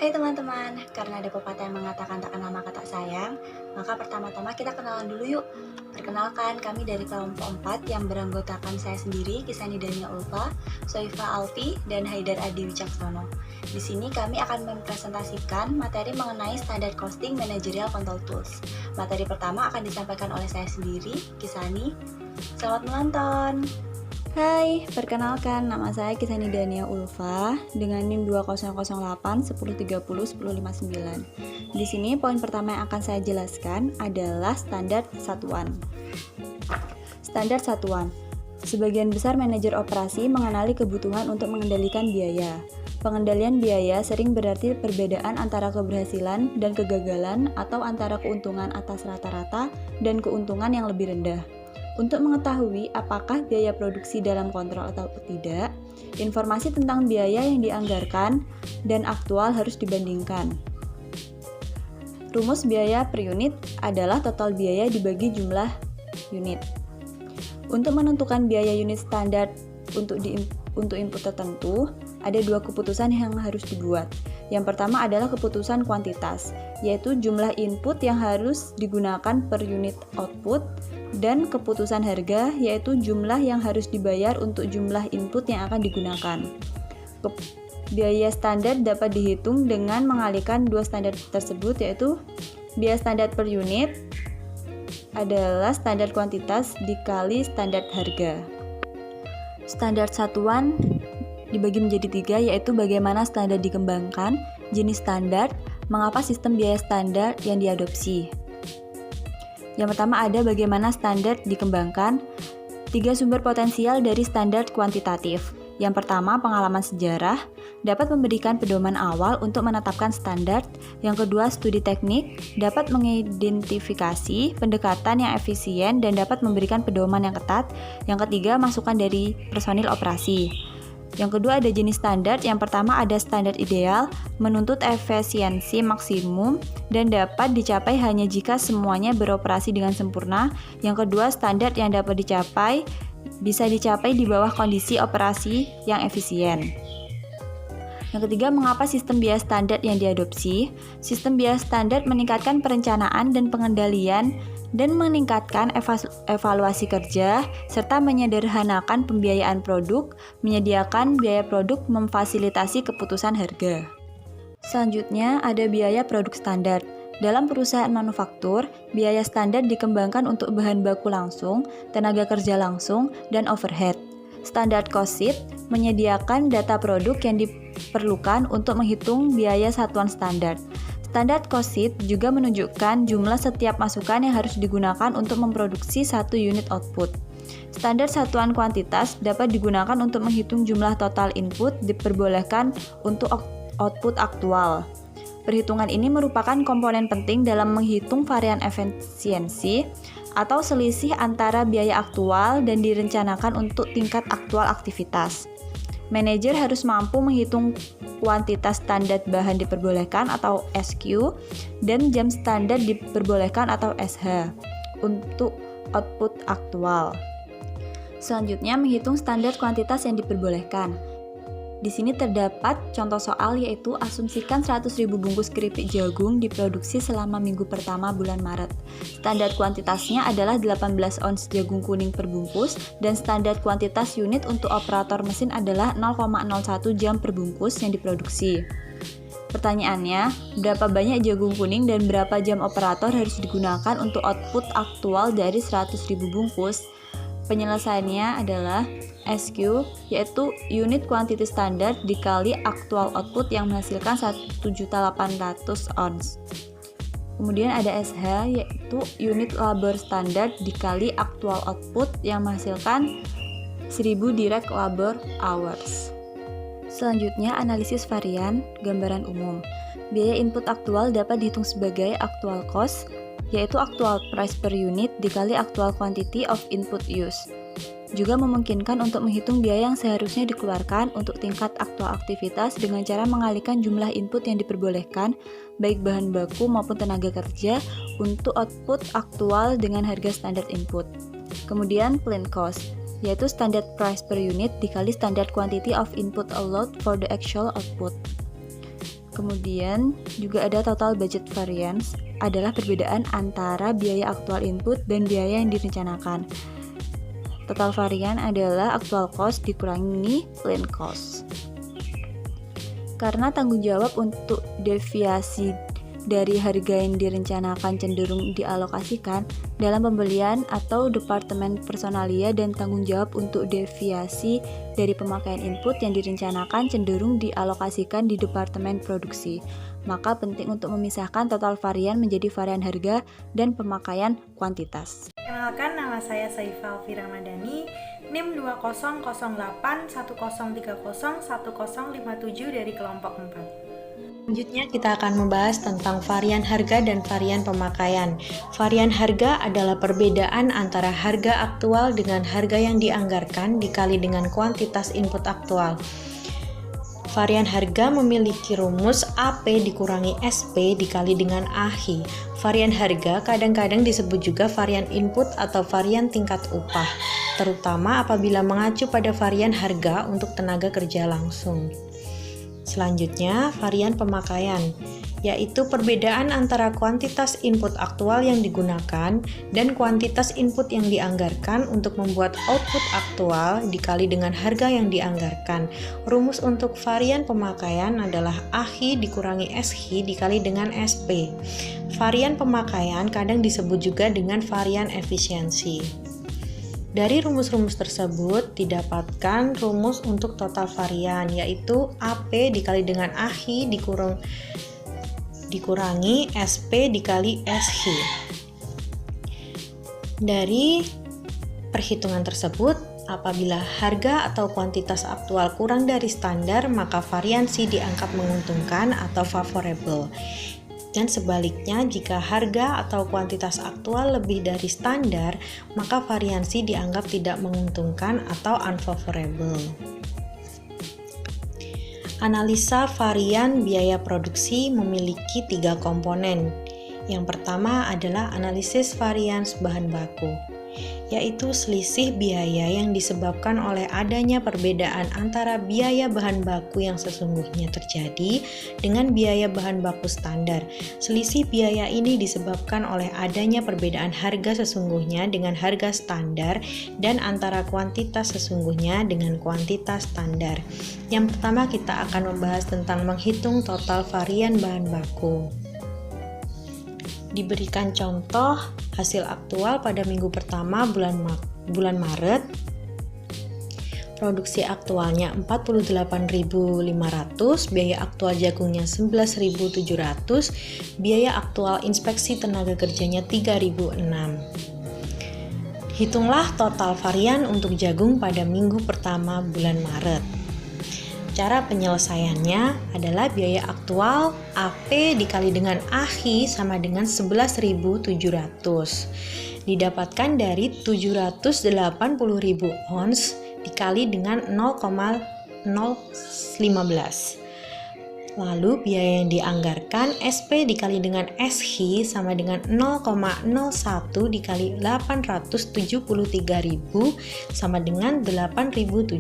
Hai teman-teman, karena ada pepatah yang mengatakan tak kenal maka tak sayang, maka pertama-tama kita kenalan dulu yuk. Perkenalkan, kami dari kelompok 4 yang beranggotakan saya sendiri, Kisani Dania Ulfa, Soifa Alfi, dan Haidar Adi Wicaksono. Di sini kami akan mempresentasikan materi mengenai standar costing managerial control tools. Materi pertama akan disampaikan oleh saya sendiri, Kisani. Selamat menonton! Hai, perkenalkan nama saya Kisani Dania Ulfa dengan NIM 2008 1030 1059. Di sini poin pertama yang akan saya jelaskan adalah standar satuan. Standar satuan. Sebagian besar manajer operasi mengenali kebutuhan untuk mengendalikan biaya. Pengendalian biaya sering berarti perbedaan antara keberhasilan dan kegagalan atau antara keuntungan atas rata-rata dan keuntungan yang lebih rendah. Untuk mengetahui apakah biaya produksi dalam kontrol atau tidak, informasi tentang biaya yang dianggarkan dan aktual harus dibandingkan. Rumus biaya per unit adalah total biaya dibagi jumlah unit. Untuk menentukan biaya unit standar untuk input tertentu, ada dua keputusan yang harus dibuat. Yang pertama adalah keputusan kuantitas, yaitu jumlah input yang harus digunakan per unit output, dan keputusan harga, yaitu jumlah yang harus dibayar untuk jumlah input yang akan digunakan. Biaya standar dapat dihitung dengan mengalihkan dua standar tersebut, yaitu biaya standar per unit adalah standar kuantitas dikali standar harga. Standar satuan dibagi menjadi tiga, yaitu bagaimana standar dikembangkan, jenis standar, mengapa sistem biaya standar yang diadopsi. Yang pertama ada bagaimana standar dikembangkan. 3 sumber potensial dari standar kuantitatif. Yang pertama, pengalaman sejarah dapat memberikan pedoman awal untuk menetapkan standar. Yang kedua, studi teknik dapat mengidentifikasi pendekatan yang efisien dan dapat memberikan pedoman yang ketat. Yang ketiga, masukan dari personil operasi. Yang kedua ada jenis standar. Yang pertama ada standar ideal, menuntut efisiensi maksimum dan dapat dicapai hanya jika semuanya beroperasi dengan sempurna. Yang kedua standar yang dapat bisa dicapai di bawah kondisi operasi yang efisien. Yang ketiga, mengapa sistem biaya standar yang diadopsi? Sistem biaya standar meningkatkan perencanaan dan pengendalian dan meningkatkan evaluasi kerja, serta menyederhanakan pembiayaan produk, menyediakan biaya produk, memfasilitasi keputusan harga. Selanjutnya, ada biaya produk standar. Dalam perusahaan manufaktur, biaya standar dikembangkan untuk bahan baku langsung, tenaga kerja langsung, dan overhead. Standar cost sheet menyediakan data produk yang diperlukan untuk menghitung biaya satuan standar. Standar cost sheet juga menunjukkan jumlah setiap masukan yang harus digunakan untuk memproduksi satu unit output. Standar satuan kuantitas dapat digunakan untuk menghitung jumlah total input diperbolehkan untuk output aktual. Perhitungan ini merupakan komponen penting dalam menghitung varian efisiensi atau selisih antara biaya aktual dan direncanakan untuk tingkat aktual aktivitas. Manajer harus mampu menghitung kuantitas standar bahan diperbolehkan atau SQ dan jam standar diperbolehkan atau SH untuk output aktual. Selanjutnya, menghitung standar kuantitas yang diperbolehkan. Di sini terdapat contoh soal, yaitu asumsikan 100.000 bungkus keripik jagung diproduksi selama minggu pertama bulan Maret. Standar kuantitasnya adalah 18 ons jagung kuning per bungkus dan standar kuantitas unit untuk operator mesin adalah 0,01 jam per bungkus yang diproduksi. Pertanyaannya, berapa banyak jagung kuning dan berapa jam operator harus digunakan untuk output aktual dari 100.000 bungkus? Penyelesaiannya adalah SQ, yaitu unit quantity standar dikali aktual output yang menghasilkan 1.800 ons. Kemudian ada SH, yaitu unit labor standar dikali aktual output yang menghasilkan 1.000 direct labor hours. Selanjutnya, analisis varian, gambaran umum. Biaya input aktual dapat dihitung sebagai actual cost, yaitu actual price per unit dikali actual quantity of input use. Juga memungkinkan untuk menghitung biaya yang seharusnya dikeluarkan untuk tingkat aktual aktivitas dengan cara mengalihkan jumlah input yang diperbolehkan, baik bahan baku maupun tenaga kerja, untuk output aktual dengan harga standar input. Kemudian plain cost, yaitu standard price per unit dikali standard quantity of input allowed for the actual output. Kemudian juga ada total budget variance, adalah perbedaan antara biaya aktual input dan biaya yang direncanakan. Total varian adalah actual cost dikurangi planned cost. Karena tanggung jawab untuk deviasi dari harga yang direncanakan cenderung dialokasikan dalam pembelian atau departemen personalia dan tanggung jawab untuk deviasi dari pemakaian input yang direncanakan cenderung dialokasikan di departemen produksi. Maka penting untuk memisahkan total varian menjadi varian harga dan pemakaian kuantitas. Kenalkan, nama saya Saifah Alfi Ramadhani, NIM 200808301057 dari kelompok 4. Selanjutnya kita akan membahas tentang varian harga dan varian pemakaian. Varian harga adalah perbedaan antara harga aktual dengan harga yang dianggarkan dikali dengan kuantitas input aktual. Varian harga memiliki rumus AP dikurangi SP dikali dengan AHI. Varian harga kadang-kadang disebut juga varian input atau varian tingkat upah, terutama apabila mengacu pada varian harga untuk tenaga kerja langsung. Selanjutnya, varian pemakaian, yaitu perbedaan antara kuantitas input aktual yang digunakan dan kuantitas input yang dianggarkan untuk membuat output aktual dikali dengan harga yang dianggarkan. Rumus untuk varian pemakaian adalah AHI dikurangi SHI dikali dengan SP. Varian pemakaian kadang disebut juga dengan varian efisiensi. Dari rumus-rumus tersebut didapatkan rumus untuk total varian, yaitu AP dikali dengan AHI dikurangi SP dikali SHI. Dari perhitungan tersebut, apabila harga atau kuantitas aktual kurang dari standar, maka variansi dianggap menguntungkan atau favorable. Dan sebaliknya, jika harga atau kuantitas aktual lebih dari standar, maka variansi dianggap tidak menguntungkan atau unfavorable. Analisa varian biaya produksi memiliki 3 komponen. Yang pertama adalah analisis varians bahan baku, yaitu selisih biaya yang disebabkan oleh adanya perbedaan antara biaya bahan baku yang sesungguhnya terjadi dengan biaya bahan baku standar. Selisih biaya ini disebabkan oleh adanya perbedaan harga sesungguhnya dengan harga standar dan antara kuantitas sesungguhnya dengan kuantitas standar. Yang pertama, kita akan membahas tentang menghitung total varian bahan baku. Diberikan contoh hasil aktual pada minggu pertama bulan Maret. Produksi aktualnya 48.500, biaya aktual jagungnya 11.700, biaya aktual inspeksi tenaga kerjanya 3.006. Hitunglah total varian untuk jagung pada minggu pertama bulan Maret. Cara penyelesaiannya adalah biaya aktual AP dikali dengan AHI sama dengan 11.700. Didapatkan dari 780.000 ons dikali dengan 0,015. Lalu biaya yang dianggarkan SP dikali dengan SHI sama dengan 0,01 dikali 873.000 sama dengan 8.730.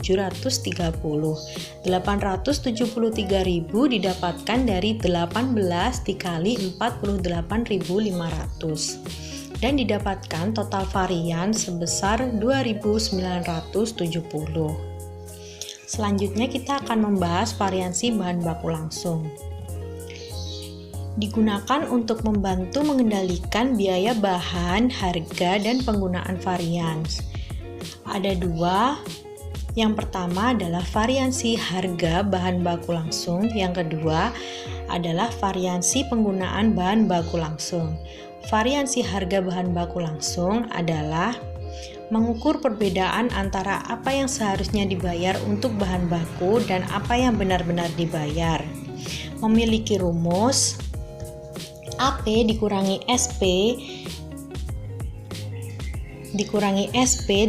873.000 didapatkan dari 18 dikali 48.500 dan didapatkan total varian sebesar 2.970. Selanjutnya kita akan membahas variansi bahan baku langsung. Digunakan untuk membantu mengendalikan biaya bahan, harga, dan penggunaan varians. Ada 2. Yang pertama adalah variansi harga bahan baku langsung. Yang kedua adalah variansi penggunaan bahan baku langsung. Variansi harga bahan baku langsung adalah mengukur perbedaan antara apa yang seharusnya dibayar untuk bahan baku dan apa yang benar-benar dibayar. Memiliki rumus AP dikurangi SP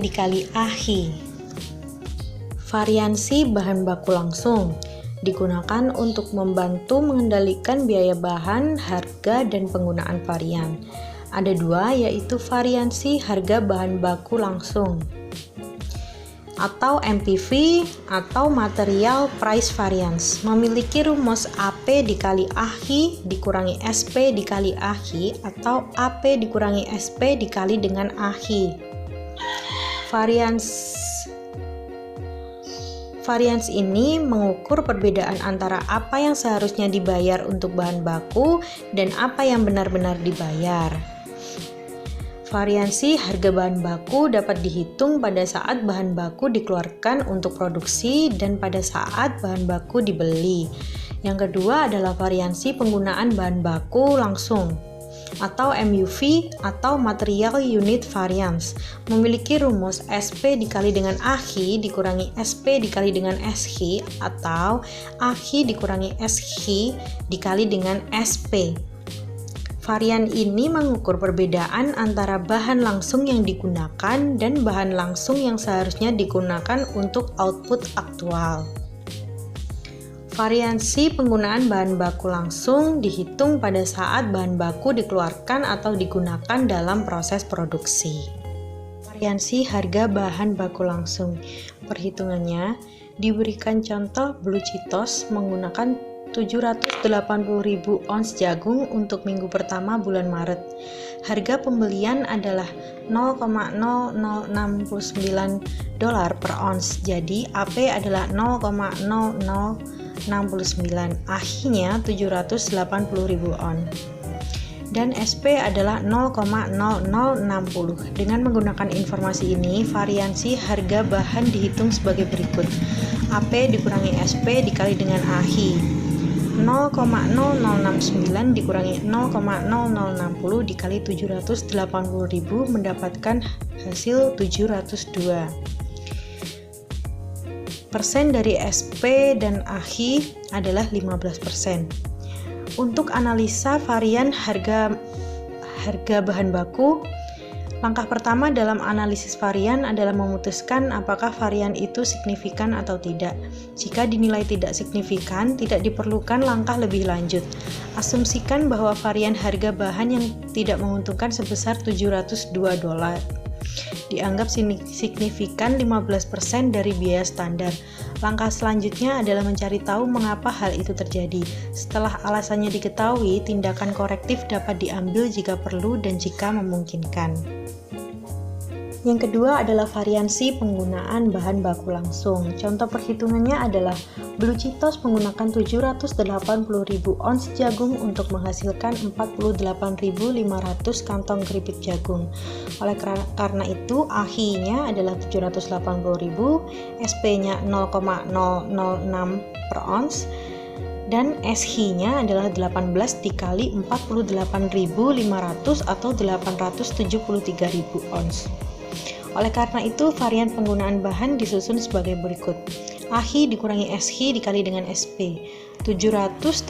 dikali AHI. Variansi bahan baku langsung digunakan untuk membantu mengendalikan biaya bahan, harga, dan penggunaan varian. Ada 2, yaitu variansi harga bahan baku langsung. atau MPV atau Material Price Variance, memiliki rumus AP dikali AHI dikurangi SP dikali AHI atau AP dikurangi SP dikali dengan AHI. Variance ini mengukur perbedaan antara apa yang seharusnya dibayar untuk bahan baku dan apa yang benar-benar dibayar. Variansi harga bahan baku dapat dihitung pada saat bahan baku dikeluarkan untuk produksi dan pada saat bahan baku dibeli. Yang kedua adalah variansi penggunaan bahan baku langsung atau MUV atau Material Unit Variance, memiliki rumus SP dikali dengan AHI dikurangi SP dikali dengan SHI atau AHI dikurangi SHI dikali dengan SP. Varian ini mengukur perbedaan antara bahan langsung yang digunakan dan bahan langsung yang seharusnya digunakan untuk output aktual. Variansi penggunaan bahan baku langsung dihitung pada saat bahan baku dikeluarkan atau digunakan dalam proses produksi. Variansi harga bahan baku langsung. Perhitungannya diberikan contoh Blue Cheetos menggunakan 780.000 ons jagung untuk minggu pertama bulan Maret. Harga pembelian adalah $0,0069 per ons. Jadi AP adalah 0,0069, AHI-nya 780.000 on. Dan SP adalah 0,0060. Dengan menggunakan informasi ini, variansi harga bahan dihitung sebagai berikut. AP dikurangi SP dikali dengan AHI. 0,0069 dikurangi 0,0060 dikali 780.000 mendapatkan hasil 702. Persen dari SP dan AHI adalah 15%. Untuk analisa varian harga bahan baku, langkah pertama dalam analisis varian adalah memutuskan apakah varian itu signifikan atau tidak. Jika dinilai tidak signifikan, tidak diperlukan langkah lebih lanjut. Asumsikan bahwa varian harga bahan yang tidak menguntungkan sebesar $702. Dianggap signifikan 15% dari biaya standar. Langkah selanjutnya adalah mencari tahu mengapa hal itu terjadi. Setelah alasannya diketahui, tindakan korektif dapat diambil jika perlu dan jika memungkinkan. Yang kedua adalah variansi penggunaan bahan baku langsung. Contoh perhitungannya adalah Blue Cheetos menggunakan 780.000 ons jagung untuk menghasilkan 48.500 kantong keripik jagung. Oleh karena itu, AHI-nya adalah 780.000, SP-nya 0,006 per ons, dan SHI-nya adalah 18 dikali 48.500 atau 873.000 ons. Oleh karena itu, varian penggunaan bahan disusun sebagai berikut. AHI dikurangi SHI dikali dengan SP. 780.000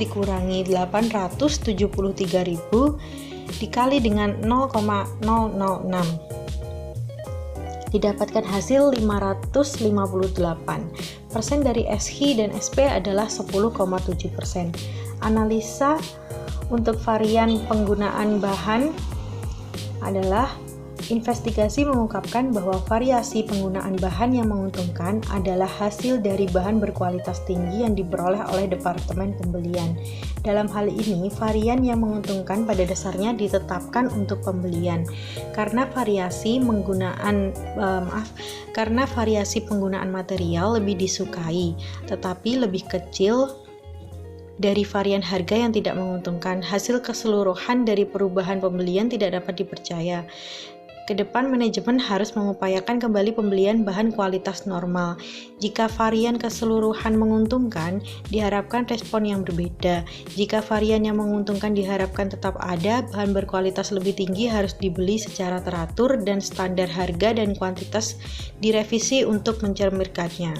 dikurangi 873.000 dikali dengan 0,006. Didapatkan hasil 558. Persen dari SHI dan SP adalah 10,7%. Analisa untuk varian penggunaan bahan adalah investigasi mengungkapkan bahwa variasi penggunaan bahan yang menguntungkan adalah hasil dari bahan berkualitas tinggi yang diperoleh oleh Departemen Pembelian. Dalam hal ini, varian yang menguntungkan pada dasarnya ditetapkan untuk pembelian karena variasi penggunaan material lebih disukai, tetapi lebih kecil dari varian harga yang tidak menguntungkan. Hasil keseluruhan dari perubahan pembelian tidak dapat dipercaya. Kedepan manajemen harus mengupayakan kembali pembelian bahan kualitas normal. Jika varian keseluruhan menguntungkan, diharapkan respon yang berbeda. Jika varian yang menguntungkan diharapkan tetap ada, bahan berkualitas lebih tinggi harus dibeli secara teratur dan standar harga dan kuantitas direvisi untuk mencerminkannya.